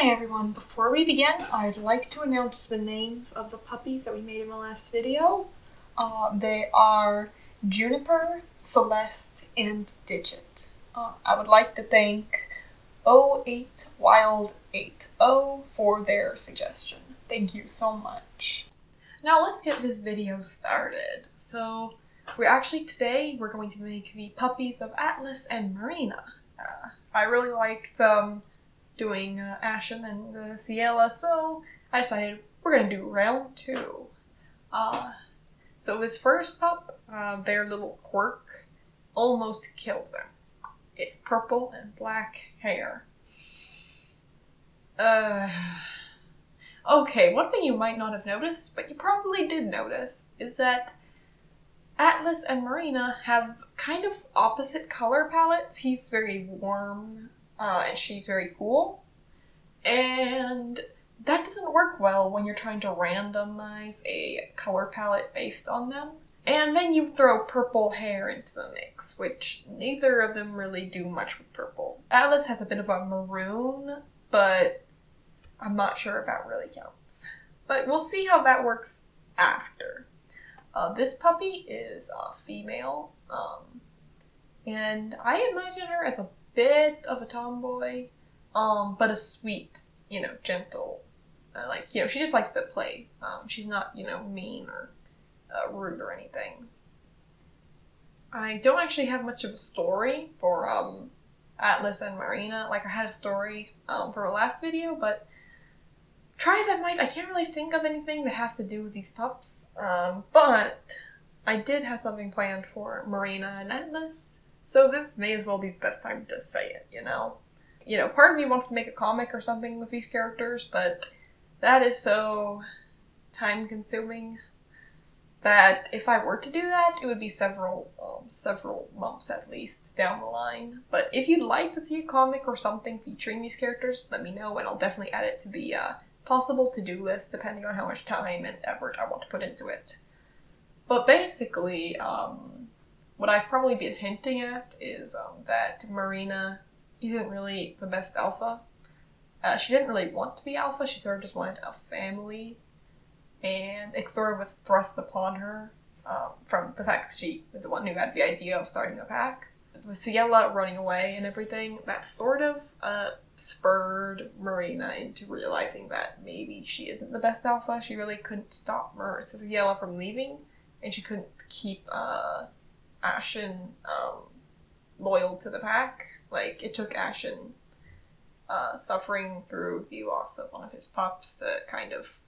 Hi everyone, before we begin, I'd like to announce the names of the puppies that we made in the last video. They are Juniper, Celeste, and Digit. I would like to thank 08Wild80 for their suggestion. Thank you so much. Now let's get this video started. So today we're going to make the puppies of Atlas and Marina. I really liked doing Ashen and Ciela, so I decided we're gonna do round 2. So this first pup, their little quirk almost killed them. It's purple and black hair. Okay, one thing you might not have noticed, but you probably did notice, is that Atlas and Marina have kind of opposite color palettes. He's very warm, and she's very cool. And that doesn't work well when you're trying to randomize a color palette based on them. And then you throw purple hair into the mix, which neither of them really do much with purple. Atlas has a bit of a maroon, but I'm not sure if that really counts. But we'll see how that works after. This puppy is a female, and I imagine her as a bit of a tomboy, but a sweet, gentle, she just likes to play. She's not, mean or rude or anything. I don't actually have much of a story for Atlas and Marina. I had a story for a last video, but try as I might, I can't really think of anything that has to do with these pups. But I did have something planned for Marina and Atlas, so this may as well be the best time to say it, part of me wants to make a comic or something with these characters, but that is so time-consuming that if I were to do that, it would be several months at least down the line. But if you'd like to see a comic or something featuring these characters, let me know, and I'll definitely add it to the possible to-do list, depending on how much time and effort I want to put into it. But basically, what I've probably been hinting at is that Marina isn't really the best alpha. She didn't really want to be alpha, she sort of just wanted a family, and it sort of was thrust upon her from the fact that she was the one who had the idea of starting a pack. With Ciela running away and everything, that sort of spurred Marina into realizing that maybe she isn't the best alpha. She really couldn't stop Ciela from leaving, and she couldn't keep Ashen loyal to the pack. It took Ashen suffering through the loss of one of his pups to kind of,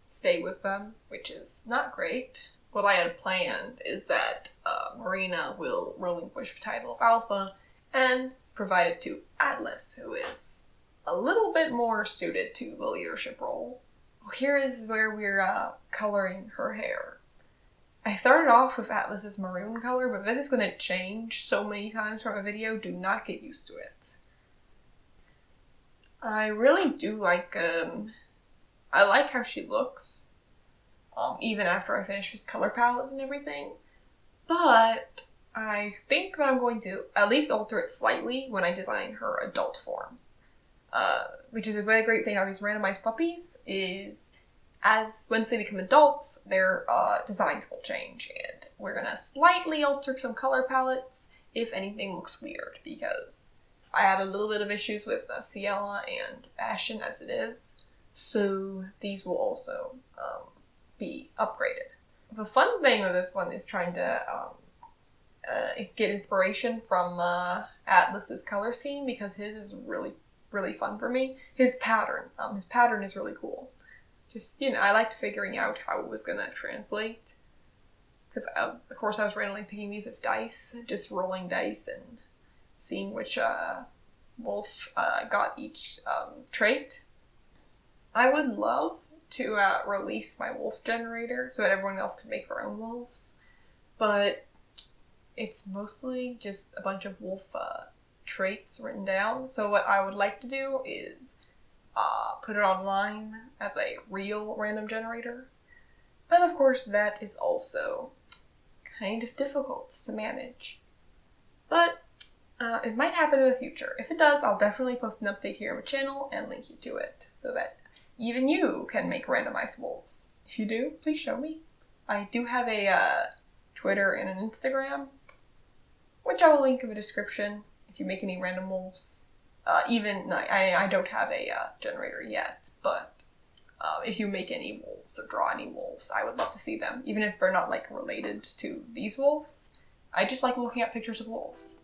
stay with them, which is not great. What I had planned is that Marina will relinquish the title of Alpha and provide it to Atlas, who is a little bit more suited to the leadership role. Here is where we're coloring her hair. I started off with Atlas's maroon color, but this is going to change so many times from a video. Do not get used to it. I really do like, I like how she looks, even after I finish this color palette and everything, but I think that I'm going to at least alter it slightly when I design her adult form. Which is a very great thing about these randomized puppies, is once they become adults, their designs will change, and we're gonna slightly alter some color palettes if anything looks weird, because I had a little bit of issues with Ciela and Ashen as it is, so these will also be upgraded. The fun thing with this one is trying to get inspiration from Atlas's color scheme, because his is really, really fun for me. His pattern is really cool. Just, I liked figuring out how it was gonna translate. Because, of course, I was randomly picking these with dice, just rolling dice and seeing which wolf got each trait. I would love to release my wolf generator so that everyone else could make their own wolves, but it's mostly just a bunch of wolf traits written down. So what I would like to do is put it online as a real random generator. But of course that is also kind of difficult to manage. But It might happen in the future. If it does, I'll definitely post an update here on my channel and link you to it so that even you can make randomized wolves. If you do, please show me. I do have a Twitter and an Instagram, which I will link in the description if you make any random wolves. I don't have a generator yet, but if you make any wolves or draw any wolves, I would love to see them, even if they're not like related to these wolves. I just like looking at pictures of wolves.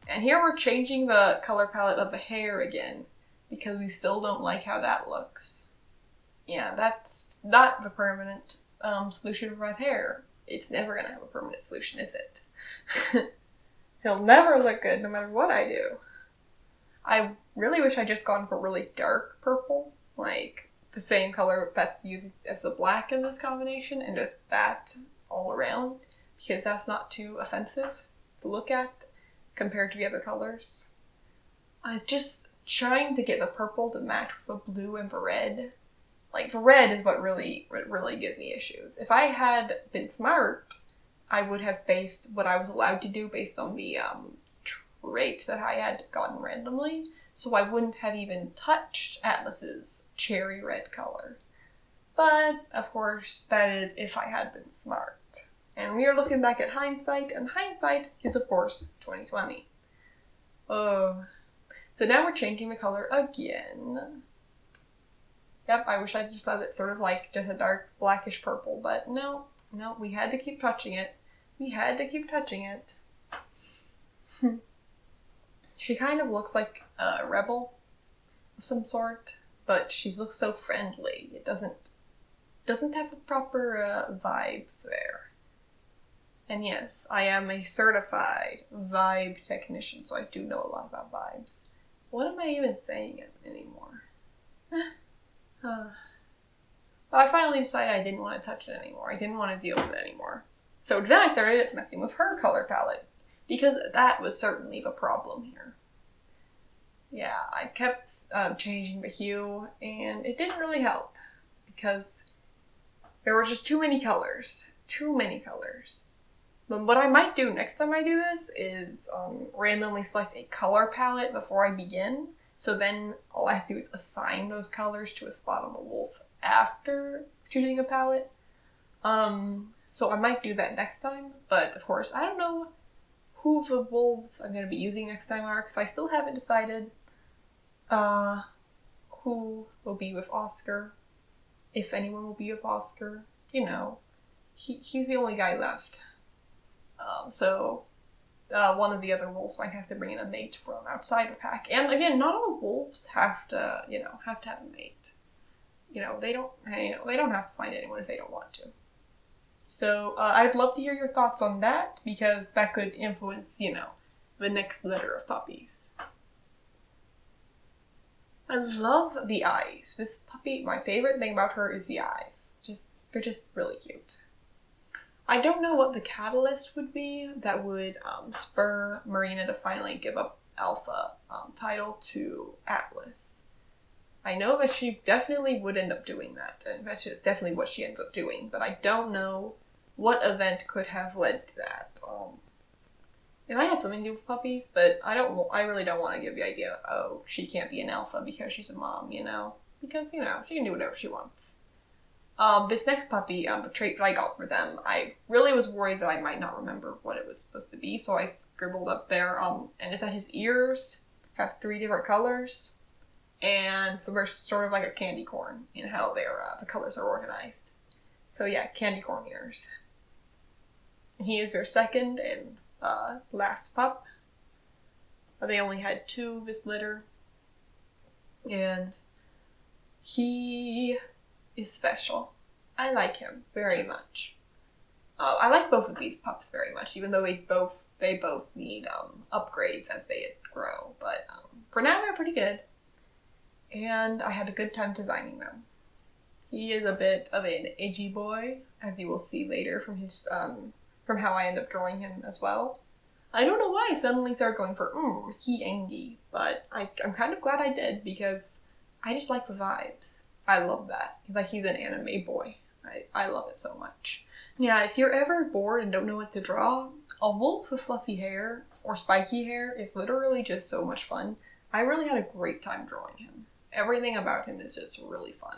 And here we're changing the color palette of the hair again, because we still don't like how that looks. Yeah, that's not the permanent solution for red hair. It's never gonna have a permanent solution, is it? He'll never look good no matter what I do. I really wish I'd just gone for really dark purple, like the same color that's used as the black in this combination, and just that all around, because that's not too offensive to look at compared to the other colors. I was just trying to get the purple to match with the blue and the red. Like, the red is what really gives me issues. If I had been smart, I would have based what I was allowed to do based on the trait that I had gotten randomly, so I wouldn't have even touched Atlas's cherry red color. But, of course, that is if I had been smart. And we are looking back at hindsight, and hindsight is, of course, 2020. Oh. So now we're changing the color again. Yep, I wish I just let it sort of like just a dark blackish purple, but no, we had to keep touching it. We had to keep touching it. She kind of looks like a rebel of some sort, but she looks so friendly. It doesn't have a proper vibe there. And yes, I am a certified vibe technician, so I do know a lot about vibes. What am I even saying anymore? But I finally decided I didn't want to touch it anymore. I didn't want to deal with it anymore. So then I started messing with her color palette, because that was certainly the problem here. Yeah, I kept changing the hue, and it didn't really help, because there were just too many colors. Too many colors. But what I might do next time I do this is randomly select a color palette before I begin. So then all I have to do is assign those colors to a spot on the wolf after choosing a palette. So I might do that next time. But of course, I don't know who the wolves I'm going to be using next time are, because I still haven't decided who will be with Oscar. If anyone will be with Oscar. You know, he's the only guy left. One of the other wolves might have to bring in a mate from outside the pack. And again, not all wolves have to have a mate. They don't have to find anyone if they don't want to. So, I'd love to hear your thoughts on that, because that could influence, the next litter of puppies. I love the eyes. This puppy, my favorite thing about her is the eyes. They're just really cute. I don't know what the catalyst would be that would spur Marina to finally give up Alpha title to Atlas. I know that she definitely would end up doing that, and that's definitely what she ends up doing, but I don't know what event could have led to that. It might have something to do with puppies, but I really don't want to give the idea, oh, she can't be an alpha because she's a mom, because, she can do whatever she wants. This next puppy, the trait that I got for them, I really was worried that I might not remember what it was supposed to be, so I scribbled up there, and it's that his ears have 3 different colors. and so they're sort of like a candy corn in how the colors are organized. So yeah, candy corn ears. He is their second and last pup. They only had 2 of this litter, and he is special. I like him very much. I like both of these pups very much, even though they both need upgrades as they grow. But for now, they're pretty good, and I had a good time designing them. He is a bit of an edgy boy, as you will see later from his from how I end up drawing him as well. I don't know why I suddenly started going for he engy, but I'm kind of glad I did because I just like the vibes. I love that. He's an anime boy. I love it so much. Yeah, if you're ever bored and don't know what to draw, a wolf with fluffy hair or spiky hair is literally just so much fun. I really had a great time drawing him. Everything about him is just really fun.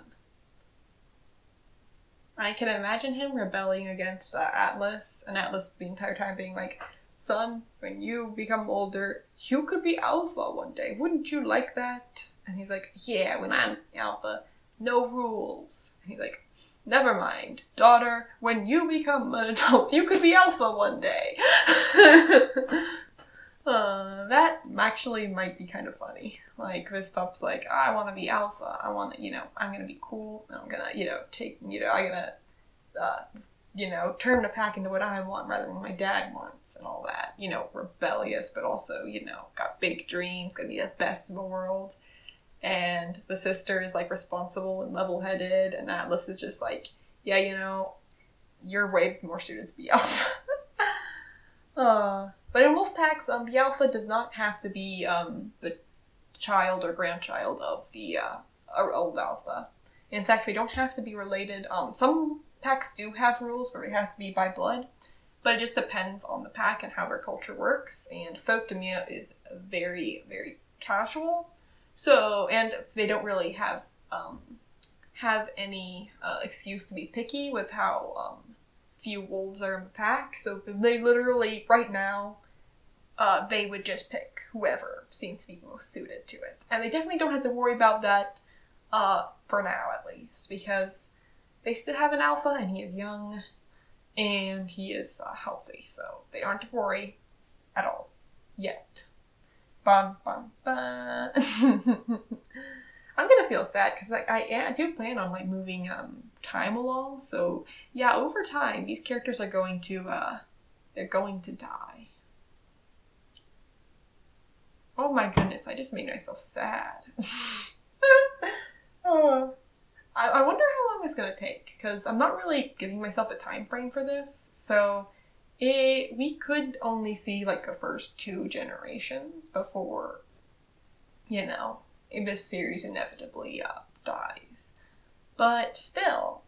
I can imagine him rebelling against Atlas, and Atlas the entire time being like, "Son, when you become older, you could be Alpha one day. Wouldn't you like that?" And he's like, "Yeah, when I'm Alpha, no rules." And he's like, "Never mind, daughter, when you become an adult, you could be Alpha one day." That actually might be kind of funny. Like, this pup's like, "I want to be Alpha. I want to, I'm going to be cool. I'm going to, I'm going to, turn the pack into what I want rather than what my dad wants and all that. Rebellious, but also, got big dreams, going to be the best in the world." And the sister is, like, responsible and level-headed, and Atlas is just like, "Yeah, you're way more suited to be Alpha." But in wolf packs, the Alpha does not have to be the child or grandchild of the old Alpha. In fact, they don't have to be related. Some packs do have rules where they have to be by blood, but it just depends on the pack and how their culture works. And Folk Demia is very, very casual. So, and they don't really have any excuse to be picky with how few wolves are in the pack. So they literally, right now, they would just pick whoever seems to be most suited to it. And they definitely don't have to worry about that, for now at least, because they still have an Alpha and he is young and he is healthy. So they don't have to worry at all. Yet. Bum, bum, bum. I'm gonna feel sad because I do plan on moving time along. So yeah, over time these characters are going to they're going to die. Oh my goodness, I just made myself sad. I wonder how long it's gonna take because I'm not really giving myself a time frame for this. So we could only see the first 2 generations before, this series inevitably dies. But still,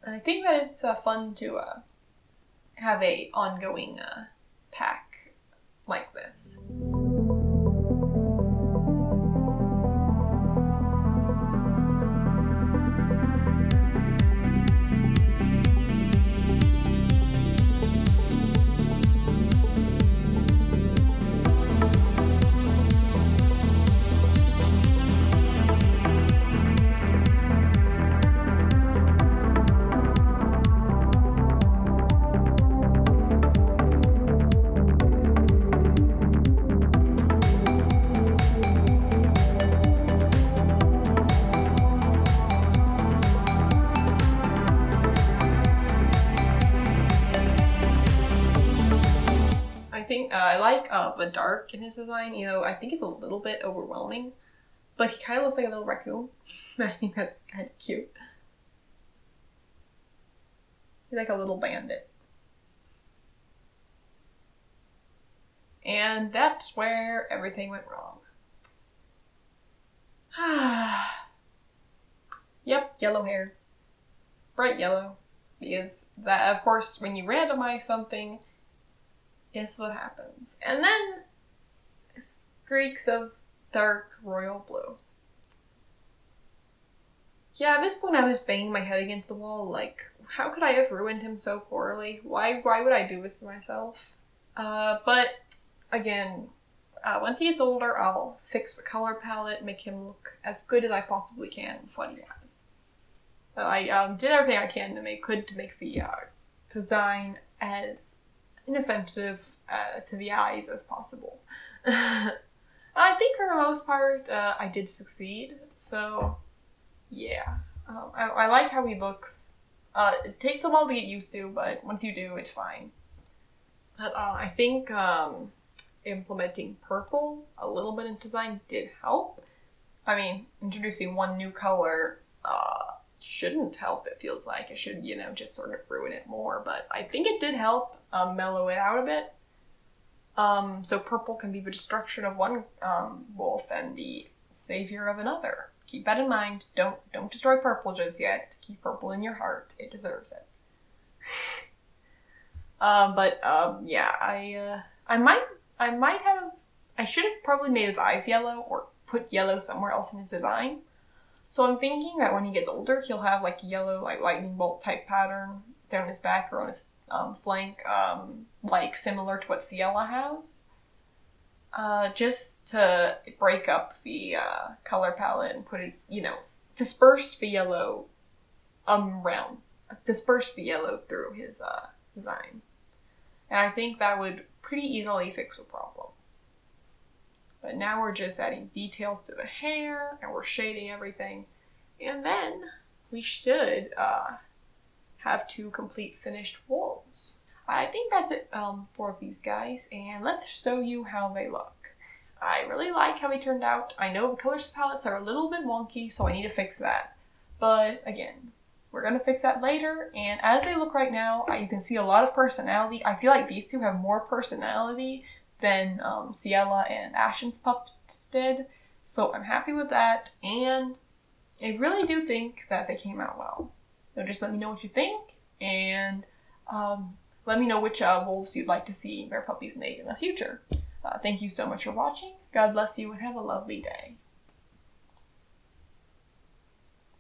I think that it's fun to have a ongoing pack like this. I like the dark in his design. I think it's a little bit overwhelming, but he kind of looks like a little raccoon. I think that's kind of cute. He's like a little bandit. And that's where everything went wrong. Yep, yellow hair. Bright yellow. Because that, of course, when you randomize something, guess what happens? And then streaks of dark royal blue. Yeah, at this point I was banging my head against the wall, how could I have ruined him so poorly? Why would I do this to myself? But again, once he gets older, I'll fix the color palette, make him look as good as I possibly can with what he has. But I did everything I can to make the design as inoffensive to the eyes as possible. I think for the most part, I did succeed. So, yeah. I like how he looks. It takes a while to get used to, but once you do, it's fine. But I think implementing purple a little bit in design did help. I mean, introducing one new color shouldn't help, it feels like. It should, just sort of ruin it more. But I think it did help mellow it out a bit. So purple can be the destruction of one wolf and the savior of another. Keep that in mind. Don't destroy purple just yet. Keep purple in your heart. It deserves it. Yeah, I should have probably made his eyes yellow or put yellow somewhere else in his design. So I'm thinking that when he gets older, he'll have like yellow, like lightning bolt type pattern down his back or on his flank, like similar to what Ciela has. Just to break up the color palette and put it, disperse the yellow disperse the yellow through his design. And I think that would pretty easily fix the problem. But now we're just adding details to the hair and we're shading everything. And then we should have 2 complete finished wolves. I think that's it for these guys, and let's show you how they look. I really like how they turned out. I know the color palettes are a little bit wonky, so I need to fix that. But again, we're going to fix that later, and as they look right now, you can see a lot of personality. I feel like these 2 have more personality than Ciela and Ashen's pups did, so I'm happy with that, and I really do think that they came out well. So just let me know what you think, and let me know which wolves you'd like to see their puppies made in the future. Thank you so much for watching. God bless you and have a lovely day.